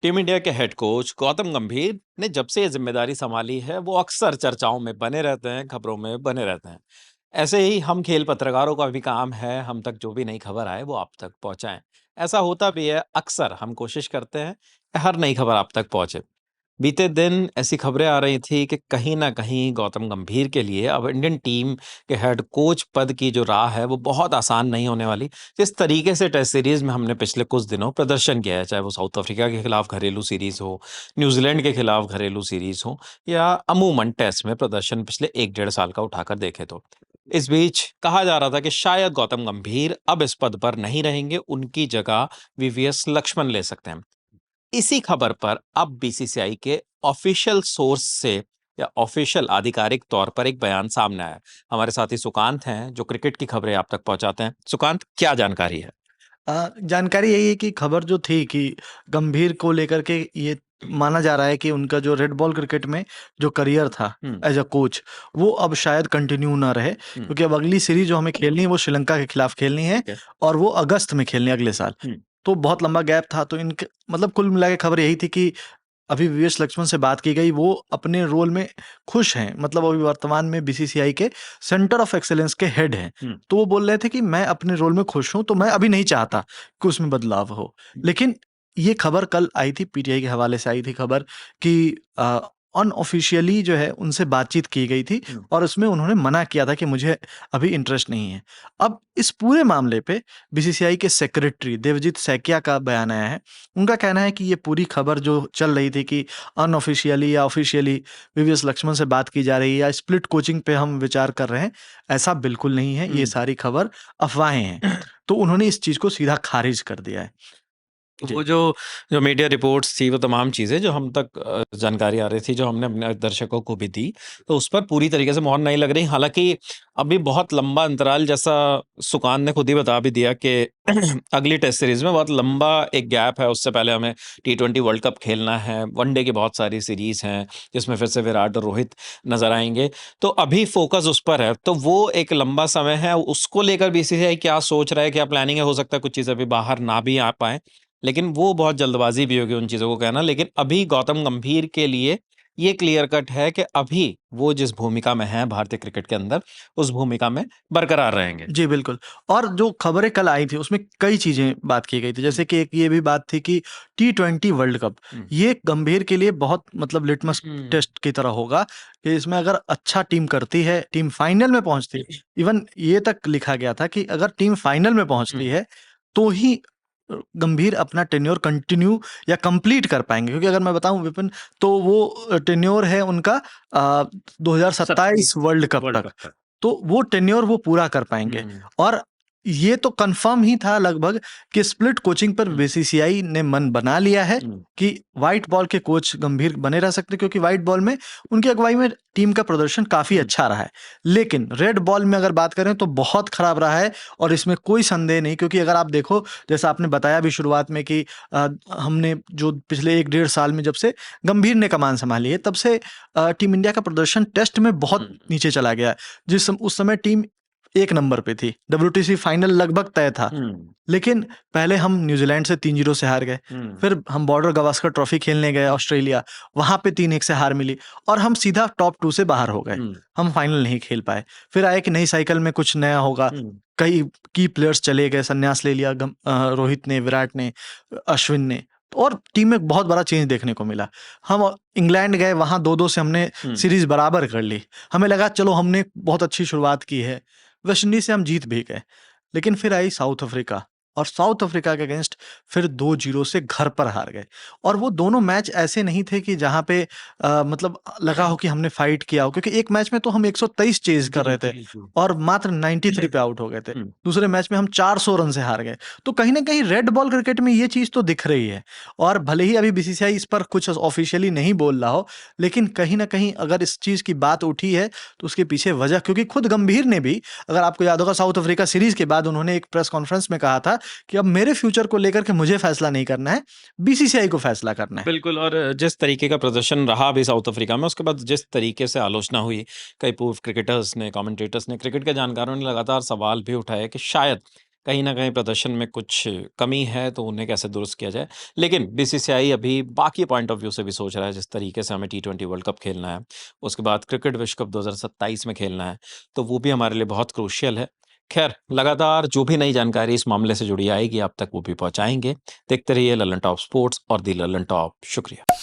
Team India के head coach Gautam गंभीर ने जब से ये जिम्मेदारी संभाली है वो अक्सर चर्चाओं में बने रहते हैं, खबरों में बने रहते हैं। ऐसे ही हम खेल पत्रकारों का भी काम है हम तक जो भी नई खबर आए वो आप तक पहुंचाएं। ऐसा होता भी है, अक्सर हम कोशिश करते हैं कि हर नई खबर आप तक पहुंचे। बीते दिन ऐसी खबरें आ रही थी कि कहीं न कहीं गौतम गंभीर के लिए अब इंडियन टीम के हेड कोच पद की जो राह है, वो बहुत आसान नहीं होने वाली। जिस तरीके से टेस्ट सीरीज़ में हमने पिछले कुछ दिनों प्रदर्शन किया है, चाहे वो साउथ अफ्रीका के खिलाफ घरेलू सीरीज़ हो, न्यूज़ीलैंड के खिलाफ घरेलू सीरीज़ हो या अमूमन टेस्ट में प्रदर्शन पिछले 1 डेढ़ साल का उठाकर देखें तो। इस बीच कहा जा रहा था कि शायद गौतम गंभीर अब इस पद पर नहीं रहेंगे, उनकी जगह वीवीएस लक्ष्मण ले सकते हैं। इसी खबर पर अब बीसीसीआई के ऑफिशियल सोर्स से या ऑफिशियल आधिकारिक तौर पर एक बयान सामने आया है। हमारे साथी सुकांत हैं जो क्रिकेट की खबरें आप तक पहुंचाते हैं। सुकांत, क्या जानकारी है? जानकारी यही है कि खबर जो थी कि गंभीर को लेकर के ये माना जा रहा है कि उनका जो रेड बॉल क्रिकेट में जो करियर था एज अ कोच, वो अब शायद कंटिन्यू ना रहे, क्योंकि अब अगली सीरीज जो हमें खेलनी है वो श्रीलंका के खिलाफ खेलनी है ठीक है। और वो अगस्त में खेलनी है अगले साल। तो बहुत लंबा गैप था, तो इनके मतलब कुल मिला के खबर यही थी कि अभी वीएस लक्ष्मण से बात की गई, वो अपने रोल में खुश हैं, मतलब अभी वर्तमान में बीसीसीआई के सेंटर ऑफ एक्सेलेंस के हेड हैं। तो वो बोल रहे थे कि मैं अपने रोल में खुश हूं, तो मैं अभी नहीं चाहता कि उसमें बदलाव हो। लेकिन ये खबर कल आई थी, पीटीआई के हवाले से आई थी खबर कि अनऑफिशियली जो है उनसे बातचीत की गई थी और उसमें उन्होंने मना किया था कि मुझे अभी इंटरेस्ट नहीं है। अब इस पूरे मामले पे बीसीसीआई के सेक्रेटरी देवजीत सैकिया का बयान आया है। उनका कहना है कि ये पूरी खबर जो चल रही थी कि अनऑफिशियली या ऑफिशियली वीवीएस लक्ष्मण से बात की जा रही है या स्प्लिट कोचिंग पे हम विचार कर रहे हैं, ऐसा बिल्कुल नहीं है। ये सारी खबर अफवाहें हैं। तो उन्होंने इस चीज को सीधा खारिज कर दिया है। वो जो जो मीडिया रिपोर्ट्स थी, वो तमाम चीज़ें जो हम तक जानकारी आ रही थी, जो हमने अपने दर्शकों को भी दी, तो उस पर पूरी तरीके से मोहर नहीं लग रही। हालाँकि अभी बहुत लंबा अंतराल, जैसा सुकान ने खुद ही बता भी दिया कि अगली टेस्ट सीरीज़ में बहुत लंबा एक गैप है। उससे पहले हमें टी20 वर्ल्ड कप खेलना है, वनडे की बहुत सारी सीरीज़ हैं, जिसमें फिर से विराट और रोहित नज़र आएँगे। तो अभी फ़ोकस उस पर है, तो वो एक लंबा समय है। उसको लेकर बीसीसीआई क्या सोच रहा है, क्या प्लानिंग है, हो सकता है कुछ चीज़ें अभी बाहर ना भी आ पाएँ। लेकिन वो बहुत जल्दबाजी भी होगी उन चीज़ों को कहना। लेकिन अभी गौतम गंभीर के लिए ये क्लियर कट है कि अभी वो जिस भूमिका में हैं भारतीय क्रिकेट के अंदर, उस भूमिका में बरकरार रहेंगे। जी, बिल्कुल। और जो खबरें कल आई थी उसमें कई चीज़ें बात की गई थी। जैसे कि एक ये भी बात थी कि टी20 वर्ल्ड कप, ये गंभीर के लिए बहुत मतलब लिटमस टेस्ट की तरह होगा कि इसमें अगर अच्छा टीम करती है, टीम फाइनल में पहुँचती है, इवन ये तक लिखा गया था कि अगर टीम फाइनल में पहुँचती है, तो ही गंभीर अपना टेन्योर कंटिन्यू या कंप्लीट कर पाएँगे। क्योंकि अगर मैं बताऊँ विपिन, तो वो टेन्योर है उनका 2027 वर्ल्ड कप तक। तो वो टेन्योर वो पूरा कर पाएँगे। और ये तो कन्फर्म ही था लगभग कि स्प्लिट कोचिंग पर बीसीसीआई ने मन बना लिया है कि व्हाइट बॉल के कोच गंभीर बने रह सकते, क्योंकि व्हाइट बॉल में उनकी अगुवाई में टीम का प्रदर्शन काफ़ी अच्छा रहा है। लेकिन रेड बॉल में अगर बात करें तो बहुत खराब रहा है और इसमें कोई संदेह नहीं, क्योंकि अगर आप देखो, जैसा आपने बताया भी शुरुआत में कि हमने जो पिछले 1 डेढ़ साल में जब से गंभीर ने कमान संभाली है, तब से टीम इंडिया का प्रदर्शन टेस्ट में बहुत नीचे चला गया है। उस समय टीम 1 नंबर पे थी, डब्ल्यूटीसी फाइनल लगभग तय था। लेकिन पहले हम न्यूजीलैंड से 3-0 से हार गए, फिर हम बॉर्डर गावस्कर ट्रॉफी खेलने गए ऑस्ट्रेलिया, वहां पे 3-1 से हार मिली और हम सीधा टॉप 2 से बाहर हो गए। हम फाइनल नहीं खेल पाए। फिर आए कि नई साइकिल में कुछ नया होगा, कई की प्लेयर्स चले गए, संन्यास ले लिया रोहित ने, विराट ने, अश्विन ने, और टीम में बहुत बड़ा चेंज देखने को मिला। हम इंग्लैंड गए, वहां 2-2 से हमने सीरीज बराबर कर ली। हमें लगा चलो हमने बहुत अच्छी शुरुआत की है। वेस्ट इंडीज से हम जीत भी गए। लेकिन फिर आई साउथ अफ्रीका, और साउथ अफ्रीका के अगेंस्ट फिर 2-0 से घर पर हार गए। और वो दोनों मैच ऐसे नहीं थे कि जहां पे मतलब लगा हो कि हमने फाइट किया हो, क्योंकि एक मैच में तो हम 123 चेज कर रहे थे और मात्र 93 पे आउट हो गए थे। दूसरे मैच में हम 400 रन से हार गए। तो कहीं ना कहीं रेड बॉल क्रिकेट में ये चीज तो दिख रही है। और भले ही अभी बीसीसीआई इस पर कुछ ऑफिशियली नहीं बोल रहा हो, लेकिन कहीं ना कहीं अगर इस चीज की बात उठी है तो उसके पीछे वजह, क्योंकि खुद गंभीर ने भी, अगर आपको याद होगा, साउथ अफ्रीका सीरीज के बाद उन्होंने एक प्रेस कॉन्फ्रेंस में कहा था कि अब मेरे फ्यूचर को लेकर के मुझे फैसला नहीं करना है, बीसीसीआई को फैसला करना है। बिल्कुल। और जिस तरीके का प्रदर्शन रहा अभी साउथ अफ्रीका में, उसके बाद जिस तरीके से आलोचना हुई, कई पूर्व क्रिकेटर्स ने, कमेंटेटर्स ने, क्रिकेट के जानकारों ने लगातार सवाल भी उठाए कि शायद कहीं न कहीं प्रदर्शन में कुछ कमी है, तो उन्हें कैसे दुरुस्त किया जाए। लेकिन बीसीसीआई अभी बाकी पॉइंट ऑफ व्यू से भी सोच रहा है, जिस तरीके से हमें टी20 वर्ल्ड कप खेलना है, उसके बाद क्रिकेट विश्व कप 2027 में खेलना है, तो वो भी हमारे लिए बहुत क्रूशियल है। ख़ैर, लगातार जो भी नई जानकारी इस मामले से जुड़ी आएगी, आप तक वो भी पहुँचाएँगे। देखते रहिए लल्लन टॉप स्पोर्ट्स और दी लल्लन टॉप। शुक्रिया।